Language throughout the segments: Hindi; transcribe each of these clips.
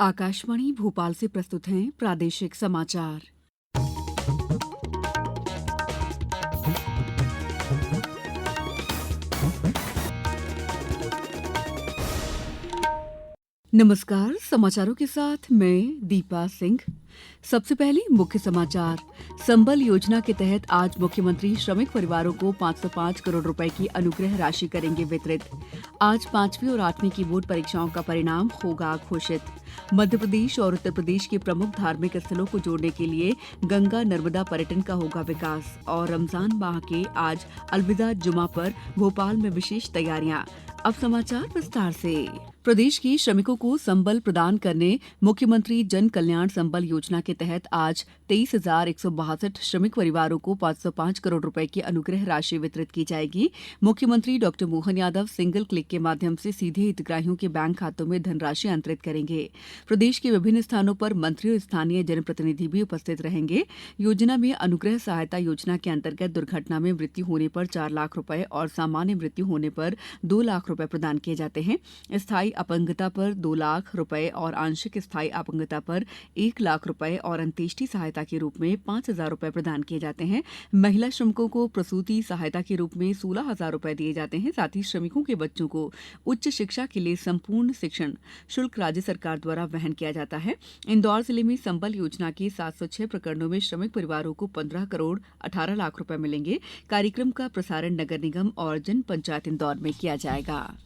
आकाशवाणी भोपाल से प्रस्तुत हैं प्रादेशिक समाचार। नमस्कार, समाचारों के साथ मैं दीपा सिंह। सबसे पहले मुख्य समाचार। संबल योजना के तहत आज मुख्यमंत्री श्रमिक परिवारों को 505 करोड़ रुपए की अनुग्रह राशि करेंगे वितरित। आज 5वीं और 8वीं की बोर्ड परीक्षाओं का परिणाम होगा घोषित। मध्य प्रदेश और उत्तर प्रदेश के प्रमुख धार्मिक स्थलों को जोड़ने के लिए गंगा नर्मदा पर्यटन का होगा विकास। और रमजान माह के आज अलविदा जुमा पर भोपाल में विशेष तैयारियां। अब समाचार विस्तार से। प्रदेश के श्रमिकों को संबल प्रदान करने मुख्यमंत्री जन कल्याण संबल योजना के तहत आज 23,162 श्रमिक परिवारों को 505 करोड़ रुपए की अनुग्रह राशि वितरित की जाएगी। मुख्यमंत्री डॉ मोहन यादव सिंगल क्लिक के माध्यम से सीधे हितग्राहियों के बैंक खातों में धनराशि अंतरित करेंगे। प्रदेश के विभिन्न स्थानों पर मंत्री और स्थानीय जनप्रतिनिधि भी उपस्थित रहेंगे। योजना में अनुग्रह सहायता योजना के अंतर्गत दुर्घटना में मृत्यु होने पर 4 लाख रुपए और सामान्य मृत्यु होने पर 2 लाख रुपए प्रदान किए जाते हैं। स्थायी अपंगता पर 2 लाख रुपए और आंशिक स्थायी अपंगता पर 1 लाख रुपए और अंत्येष्टि सहायता के रूप में 5,000 रुपए प्रदान किए जाते हैं। महिला श्रमिकों को प्रसूति सहायता के रूप में 16,000 रुपए दिए जाते हैं। साथ ही श्रमिकों के बच्चों को उच्च शिक्षा के लिए संपूर्ण शिक्षण शुल्क राज्य सरकार द्वारा वहन किया जाता है। इंदौर जिले में संबल योजना के 706 प्रकरणों में श्रमिक परिवारों को 15 करोड़ 18 लाख रुपए मिलेंगे। कार्यक्रम का प्रसारण नगर निगम और जन पंचायत इंदौर में किया जाएगा।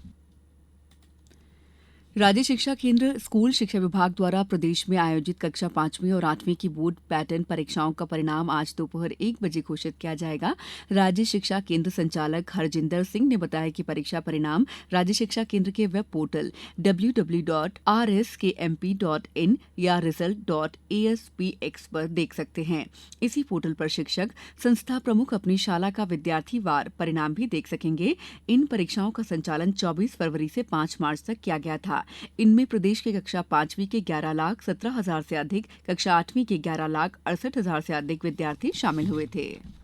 राज्य शिक्षा केंद्र स्कूल शिक्षा विभाग द्वारा प्रदेश में आयोजित कक्षा 5वीं और 8वीं की बोर्ड पैटर्न परीक्षाओं का परिणाम आज दोपहर 1 बजे घोषित किया जाएगा। राज्य शिक्षा केंद्र संचालक हरजिंदर सिंह ने बताया कि परीक्षा परिणाम राज्य शिक्षा केंद्र के वेब पोर्टल www.rskmp.in या result.aspx पर देख सकते हैं। इसी पोर्टल पर शिक्षक, संस्था प्रमुख अपनी शाला का विद्यार्थीवार परिणाम भी देख सकेंगे। इन परीक्षाओं का संचालन 24 फरवरी से 5 मार्च तक किया गया था। इनमें प्रदेश के कक्षा 5वीं के 11,17,000 से अधिक, कक्षा 8वीं के 11,68,000 से अधिक विद्यार्थी शामिल हुए थे।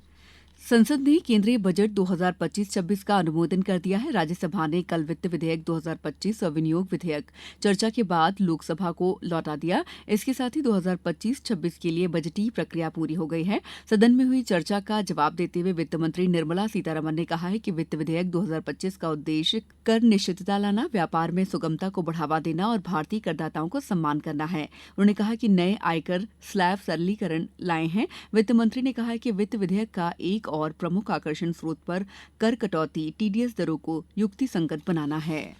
संसद ने केंद्रीय बजट 2025-26 का अनुमोदन कर दिया है। राज्यसभा ने कल वित्त विधेयक 2025 और विनियोग विधेयक चर्चा के बाद लोकसभा को लौटा दिया। इसके साथ ही 2025-26 के लिए बजटीय प्रक्रिया पूरी हो गई है। सदन में हुई चर्चा का जवाब देते हुए वित्त मंत्री निर्मला सीतारमण ने कहा है कि वित्त विधेयक 2025 का उद्देश्य कर निश्चितता लाना, व्यापार में सुगमता को बढ़ावा देना और भारतीय करदाताओं को सम्मान करना है। उन्होंने कहा कि नए आयकर स्लैब सरलीकरण लाए हैं। वित्त मंत्री ने कहा है कि वित्त विधेयक का एक और प्रमुख आकर्षण स्रोत पर कर कटौती, टीडीएस दरों को युक्तिसंगत बनाना है।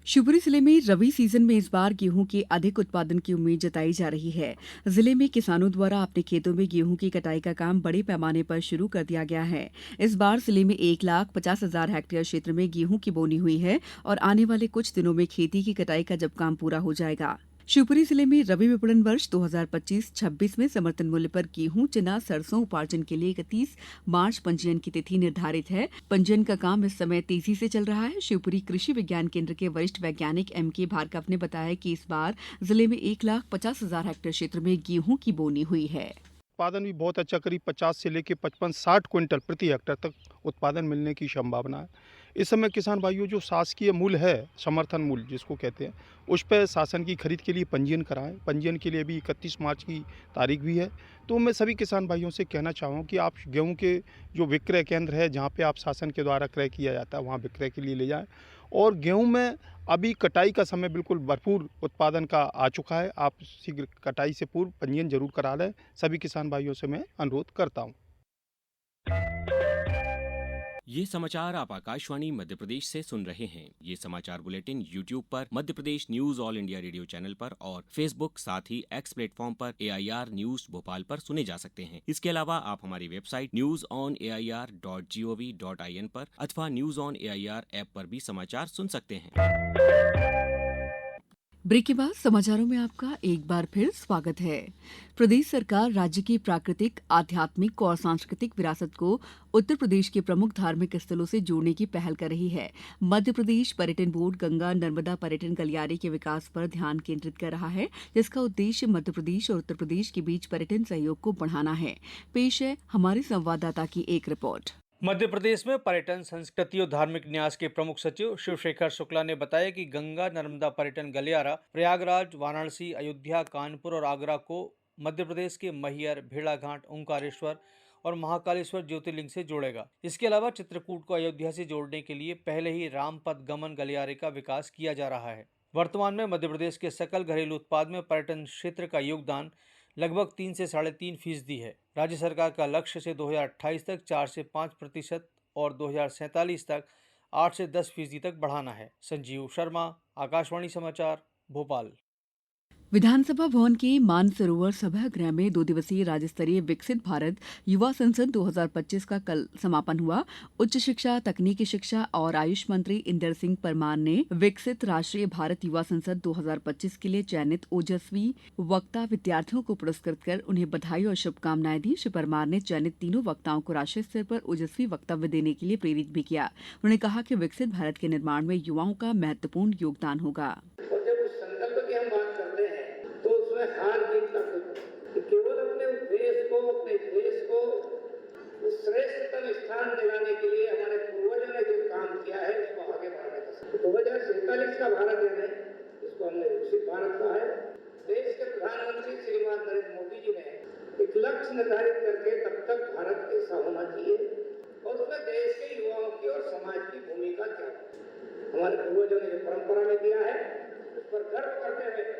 शिवपुरी जिले में रबी सीजन में इस बार गेहूं के अधिक उत्पादन की उम्मीद जताई जा रही है। जिले में किसानों द्वारा अपने खेतों में गेहूं की कटाई का काम बड़े पैमाने पर शुरू कर दिया गया है। इस बार जिले में 1,50,000 हेक्टेयर क्षेत्र में गेहूं की बोनी हुई है और आने वाले कुछ दिनों में खेती की कटाई का जब काम पूरा हो जाएगा। शिवपुरी जिले में रबी विपणन वर्ष 2025-26 में समर्थन मूल्य पर गेहूं, चना, सरसों उपार्जन के लिए 31 मार्च पंजीयन की तिथि निर्धारित है। पंजीयन का काम इस समय तेजी से चल रहा है। शिवपुरी कृषि विज्ञान केंद्र के वरिष्ठ वैज्ञानिक M.K. भार्गव ने बताया कि इस बार जिले में 1,50,000 हेक्टेयर क्षेत्र में गेहूं की बोनी हुई है। उत्पादन भी बहुत अच्छा, करीब 50 से लेकर 55-60 क्विंटल प्रति हेक्टेयर तक उत्पादन मिलने की संभावना है। इस समय किसान भाइयों जो शासकीय मूल्य है, समर्थन मूल्य जिसको कहते हैं, उस पर शासन की खरीद के लिए पंजीयन कराएं। पंजीयन के लिए भी 31 मार्च की तारीख भी है। तो मैं सभी किसान भाइयों से कहना चाहूँ कि आप गेहूं के जो विक्रय केंद्र है, जहाँ पे आप शासन के द्वारा क्रय किया जाता है, वहाँ विक्रय के लिए ले जाएँ। और गेहूं में अभी कटाई का समय बिल्कुल भरपूर उत्पादन का आ चुका है। आप शीघ्र कटाई से पूर्व पंजीयन जरूर करा लें। सभी किसान भाइयों से मैं अनुरोध करता हूं। ये समाचार आप आकाशवाणी मध्य प्रदेश से सुन रहे हैं। ये समाचार बुलेटिन YouTube पर Madhya Pradesh news All India Radio channel पर और Facebook साथ ही X प्लेटफॉर्म पर AIR न्यूज भोपाल पर सुने जा सकते हैं। इसके अलावा आप हमारी वेबसाइट newsonair.gov.in पर अथवा न्यूज ऑन AIR ऐप पर भी समाचार सुन सकते हैं। ब्रेक के बाद समाचारों में आपका एक बार फिर स्वागत है। प्रदेश सरकार राज्य की प्राकृतिक, आध्यात्मिक और सांस्कृतिक विरासत को उत्तर प्रदेश के प्रमुख धार्मिक स्थलों से जोड़ने की पहल कर रही है। मध्य प्रदेश पर्यटन बोर्ड गंगा नर्मदा पर्यटन गलियारे के विकास पर ध्यान केंद्रित कर रहा है, जिसका उद्देश्य मध्य प्रदेश और उत्तर प्रदेश के बीच पर्यटन सहयोग को बढ़ाना है। पेश है हमारे संवाददाता की एक रिपोर्ट। मध्य प्रदेश में पर्यटन, संस्कृति और धार्मिक न्यास के प्रमुख सचिव शिवशेखर शुक्ला ने बताया कि गंगा नर्मदा पर्यटन गलियारा प्रयागराज, वाराणसी, अयोध्या, कानपुर और आगरा को मध्य प्रदेश के मैहर, भेड़ाघाट, ओंकारेश्वर और महाकालेश्वर ज्योतिर्लिंग से जोड़ेगा। इसके अलावा चित्रकूट को अयोध्या से जोड़ने के लिए पहले ही रामपथ गमन गलियारे का विकास किया जा रहा है। वर्तमान में मध्य प्रदेश के सकल घरेलू उत्पाद में पर्यटन क्षेत्र का योगदान लगभग 3 से 3.5% है। राज्य सरकार का लक्ष्य से 2028 तक 4 से 5% और 2047 तक 8 से 10% तक बढ़ाना है। संजीव शर्मा, आकाशवाणी समाचार, भोपाल। विधानसभा भवन के मानसरोवर सभागृह में 2 दिवसीय राज्य स्तरीय विकसित भारत युवा संसद 2025 का कल समापन हुआ। उच्च शिक्षा, तकनीकी शिक्षा और आयुष मंत्री इंदर सिंह परमार ने विकसित राष्ट्रीय भारत युवा संसद 2025 के लिए चयनित ओजस्वी वक्ता विद्यार्थियों को पुरस्कृत कर उन्हें बधाई और शुभकामनाएं दी। श्री परमार ने चयनित तीनों वक्ताओं को राष्ट्रीय स्तर पर ओजस्वी वक्तव्य देने के लिए प्रेरित भी किया। उन्होंने कहा कि विकसित भारत के निर्माण में युवाओं का महत्वपूर्ण योगदान होगा। हार जीत का कि केवल अपने देश को श्रेष्ठतम स्थान दिलाने के लिए हमारे पूर्वजों ने जो काम किया है उसको आगे बढ़ाने का 2047 का भारत है, इसको हमने विकसित भारत कहा है। देश के प्रधानमंत्री श्रीमान नरेंद्र मोदी जी ने एक लक्ष्य निर्धारित करके तब तक भारत कैसा होना चाहिए और उसमें देश के युवाओं की और समाज की भूमिका क्या है। हमारे पूर्वजों ने जो परंपरा में दिया है उस पर गर्व करते हुए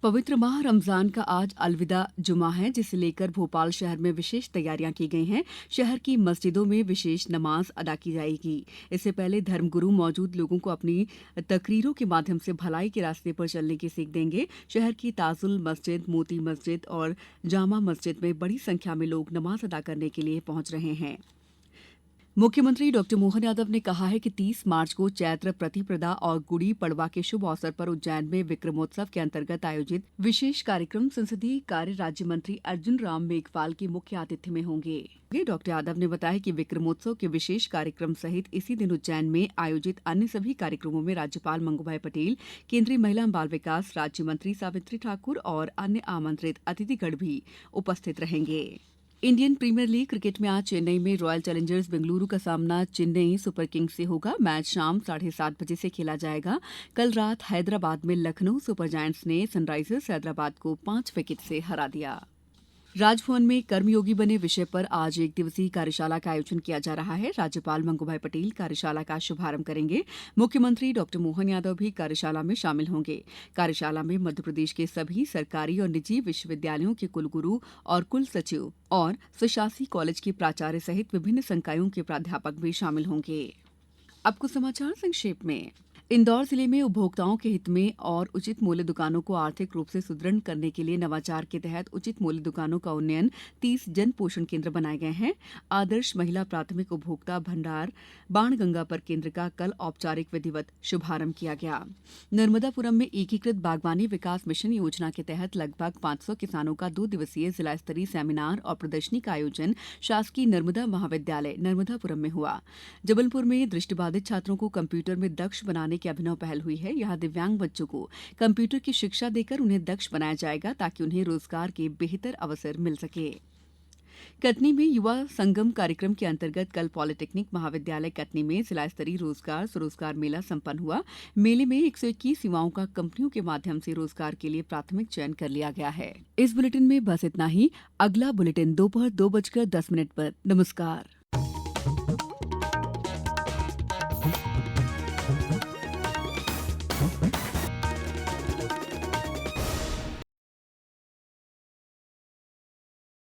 पवित्र माह रमजान का आज अलविदा जुमा है, जिसे लेकर भोपाल शहर में विशेष तैयारियां की गई हैं। शहर की मस्जिदों में विशेष नमाज अदा की जाएगी। इससे पहले धर्मगुरु मौजूद लोगों को अपनी तकरीरों के माध्यम से भलाई के रास्ते पर चलने की सीख देंगे। शहर की ताजुल मस्जिद, मोती मस्जिद और जामा मस्जिद में बड़ी संख्या में लोग नमाज अदा करने के लिए पहुंच रहे हैं। मुख्यमंत्री डॉक्टर मोहन यादव ने कहा है कि 30 मार्च को चैत्र प्रतिपदा और गुड़ी पड़वा के शुभ अवसर पर उज्जैन में विक्रमोत्सव के अंतर्गत आयोजित विशेष कार्यक्रम संसदीय कार्य राज्य मंत्री अर्जुन राम मेघवाल की मुख्य आतिथ्य में होंगे। डॉक्टर यादव ने बताया कि विक्रमोत्सव के विशेष कार्यक्रम सहित इसी दिन उज्जैन में आयोजित अन्य सभी कार्यक्रमों में राज्यपाल मंगूभाई पटेल, केंद्रीय महिला एवं बाल विकास राज्य मंत्री सावित्री ठाकुर और अन्य आमंत्रित अतिथिगण भी उपस्थित रहेंगे। इंडियन प्रीमियर लीग क्रिकेट में आज चेन्नई में रॉयल चैलेंजर्स बेंगलुरु का सामना चेन्नई सुपर किंग्स से होगा। मैच शाम 7:30 बजे से खेला जाएगा। कल रात हैदराबाद में लखनऊ सुपर जायंट्स ने सनराइजर्स हैदराबाद को 5 विकेट से हरा दिया। राजभवन में कर्मयोगी बने विषय पर आज एक दिवसीय कार्यशाला का आयोजन किया जा रहा है। राज्यपाल मंगूभाई पटेल कार्यशाला का शुभारंभ करेंगे। मुख्यमंत्री डॉक्टर मोहन यादव भी कार्यशाला में शामिल होंगे। कार्यशाला में मध्य प्रदेश के सभी सरकारी और निजी विश्वविद्यालयों के कुलगुरु और कुल सचिव और स्वशासी कॉलेज के प्राचार्य सहित विभिन्न संकायों के प्राध्यापक भी शामिल होंगे। अब कुछ समाचार संक्षेप में। इंदौर जिले में उपभोक्ताओं के हित में और उचित मूल्य दुकानों को आर्थिक रूप से सुदृढ़ करने के लिए नवाचार के तहत उचित मूल्य दुकानों का उन्नयन 30 जन पोषण केंद्र बनाए गए हैं। आदर्श महिला प्राथमिक उपभोक्ता भंडार बाणगंगा पर केंद्र का कल औपचारिक विधिवत शुभारंभ किया गया। नर्मदापुरम में एकीकृत बागवानी विकास मिशन योजना के तहत लगभग 500 किसानों का 2 दिवसीय जिला स्तरीय सेमिनार और प्रदर्शनी का आयोजन शासकीय नर्मदा महाविद्यालय नर्मदापुरम में हुआ। जबलपुर में दृष्टिबाधित छात्रों को कंप्यूटर में दक्ष बनाने की अभिनव पहल हुई है। यहाँ दिव्यांग बच्चों को कंप्यूटर की शिक्षा देकर उन्हें दक्ष बनाया जाएगा ताकि उन्हें रोजगार के बेहतर अवसर मिल सके। कटनी में युवा संगम कार्यक्रम के अंतर्गत कल पॉलिटेक्निक महाविद्यालय कटनी में जिला स्तरीय रोजगार स्वरोजगार मेला संपन्न हुआ। मेले में 121 युवाओं का कंपनियों के माध्यम से रोजगार के लिए प्राथमिक चयन कर लिया गया है। इस बुलेटिन में बस इतना ही। अगला बुलेटिन दोपहर 2:10 पर। नमस्कार।